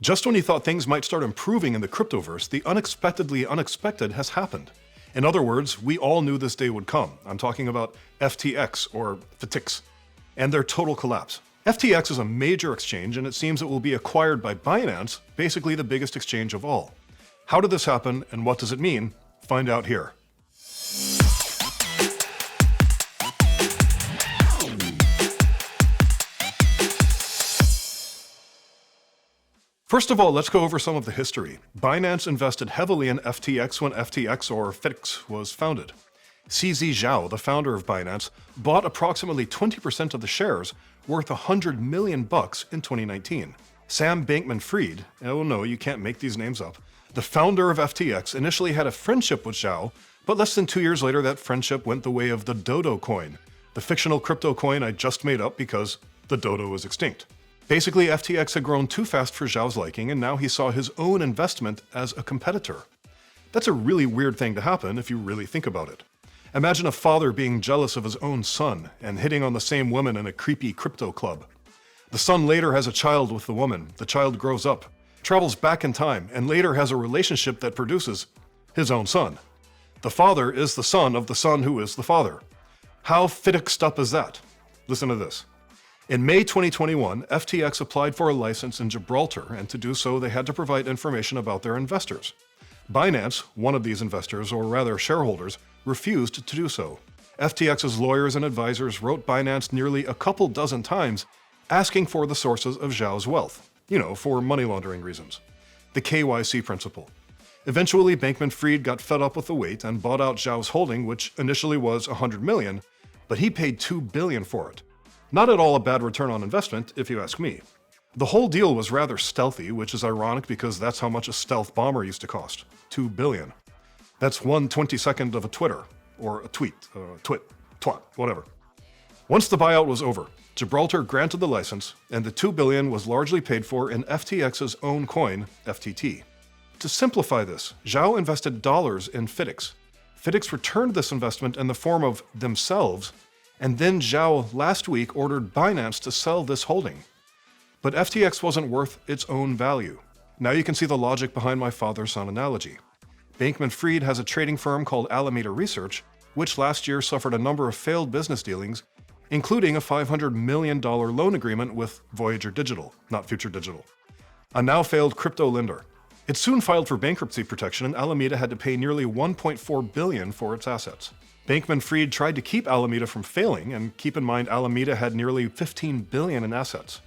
Just when you thought things might start improving in the cryptoverse, the unexpectedly unexpected has happened. In other words, we all knew this day would come. I'm talking about FTX, or FTX, and their total collapse. FTX is a major exchange, and it seems it will be acquired by Binance, basically the biggest exchange of all. How did this happen, and what does it mean? Find out here. First of all, let's go over some of the history. Binance invested heavily in FTX when FTX, or FTX, was founded. CZ Zhao, the founder of Binance, bought approximately 20% of the shares, worth $100 million in 2019. Sam Bankman-Fried, oh no, you can't make these names up, the founder of FTX, initially had a friendship with Zhao, but less than 2 years later that friendship went the way of the Dodo coin, the fictional crypto coin I just made up because the Dodo was extinct. Basically, FTX had grown too fast for Zhao's liking, and now he saw his own investment as a competitor. That's a really weird thing to happen if you really think about it. Imagine a father being jealous of his own son and hitting on the same woman in a creepy crypto club. The son later has a child with the woman, the child grows up, travels back in time, and later has a relationship that produces his own son. The father is the son of the son who is the father. How FTX up is that? Listen to this. In May 2021, FTX applied for a license in Gibraltar, and to do so, they had to provide information about their investors. Binance, one of these investors, or rather shareholders, refused to do so. FTX's lawyers and advisors wrote Binance nearly a couple dozen times, asking for the sources of Zhao's wealth. For money laundering reasons. The KYC principle. Eventually, Bankman-Fried got fed up with the wait and bought out Zhao's holding, which initially was $100 million, but he paid $2 billion for it. Not at all a bad return on investment, if you ask me. The whole deal was rather stealthy, which is ironic because that's how much a stealth bomber used to cost. $2 billion. That's 1/22nd of a Twitter, or a tweet, twat, whatever. Once the buyout was over, Gibraltar granted the license, and the $2 billion was largely paid for in FTX's own coin, FTT. To simplify this, Zhao invested dollars in FTX. FTX returned this investment in the form of themselves, and then Zhao last week ordered Binance to sell this holding. But FTX wasn't worth its own value. Now you can see the logic behind my father-son analogy. Bankman-Fried has a trading firm called Alameda Research, which last year suffered a number of failed business dealings, including a $500 million loan agreement with Voyager Digital, not Future Digital, a now failed crypto lender. It soon filed for bankruptcy protection, and Alameda had to pay nearly $1.4 billion for its assets. Bankman-Fried tried to keep Alameda from failing, and keep in mind Alameda had nearly $15 billion in assets.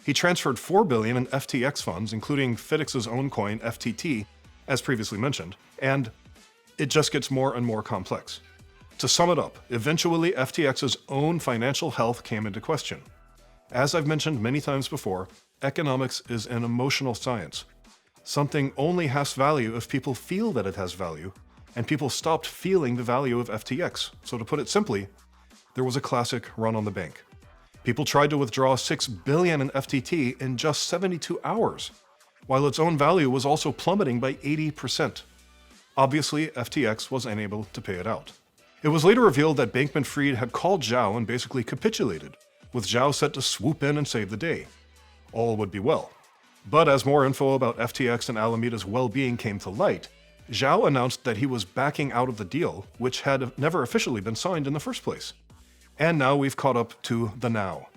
He transferred $4 billion in FTX funds, including FTX's own coin, FTT, as previously mentioned, and it just gets more and more complex. To sum it up, eventually FTX's own financial health came into question. As I've mentioned many times before, economics is an emotional science. Something only has value if people feel that it has value, and people stopped feeling the value of FTX. So to put it simply, there was a classic run on the bank. People tried to withdraw $6 billion in FTT in just 72 hours, while its own value was also plummeting by 80%. Obviously, FTX was unable to pay it out. It was later revealed that Bankman-Fried had called Zhao and basically capitulated, with Zhao set to swoop in and save the day. All would be well. But as more info about FTX and Alameda's well-being came to light, Zhao announced that he was backing out of the deal, which had never officially been signed in the first place. And now we've caught up to the now.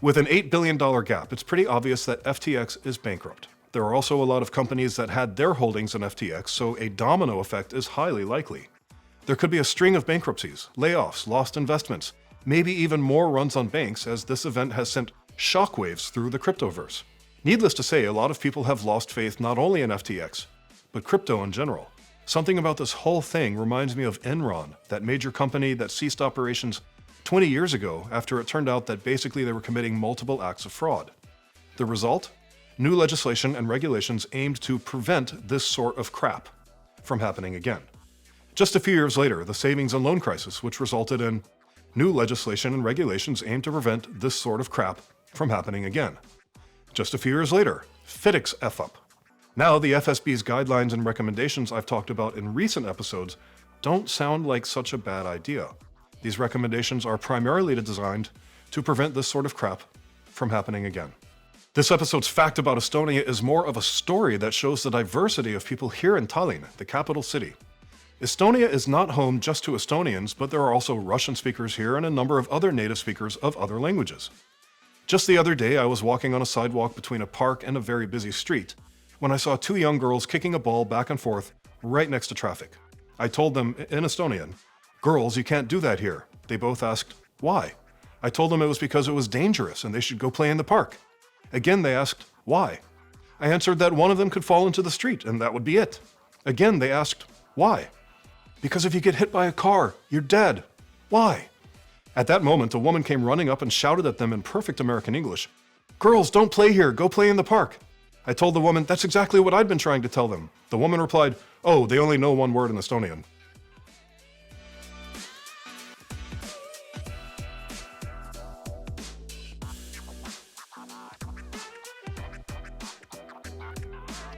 With an $8 billion gap, it's pretty obvious that FTX is bankrupt. There are also a lot of companies that had their holdings in FTX, so a domino effect is highly likely. There could be a string of bankruptcies, layoffs, lost investments, maybe even more runs on banks, as this event has sent shockwaves through the cryptoverse. Needless to say, a lot of people have lost faith not only in FTX, but crypto in general. Something about this whole thing reminds me of Enron, that major company that ceased operations 20 years ago after it turned out that basically they were committing multiple acts of fraud. The result? New legislation and regulations aimed to prevent this sort of crap from happening again. Just a few years later, the savings and loan crisis, which resulted in new legislation and regulations aimed to prevent this sort of crap from happening again. Just a few years later, FTX F-Up. Now, the FSB's guidelines and recommendations I've talked about in recent episodes don't sound like such a bad idea. These recommendations are primarily designed to prevent this sort of crap from happening again. This episode's fact about Estonia is more of a story that shows the diversity of people here in Tallinn, the capital city. Estonia is not home just to Estonians, but there are also Russian speakers here and a number of other native speakers of other languages. Just the other day, I was walking on a sidewalk between a park and a very busy street when I saw two young girls kicking a ball back and forth right next to traffic. I told them in Estonian, "Girls, you can't do that here." They both asked, "Why?" I told them it was because it was dangerous and they should go play in the park. Again, they asked, "Why?" I answered that one of them could fall into the street and that would be it. Again, they asked, "Why?" "Because if you get hit by a car, you're dead." "Why?" At that moment, a woman came running up and shouted at them in perfect American English, "Girls, don't play here, go play in the park." I told the woman that's exactly what I'd been trying to tell them. The woman replied, "Oh, they only know one word in Estonian."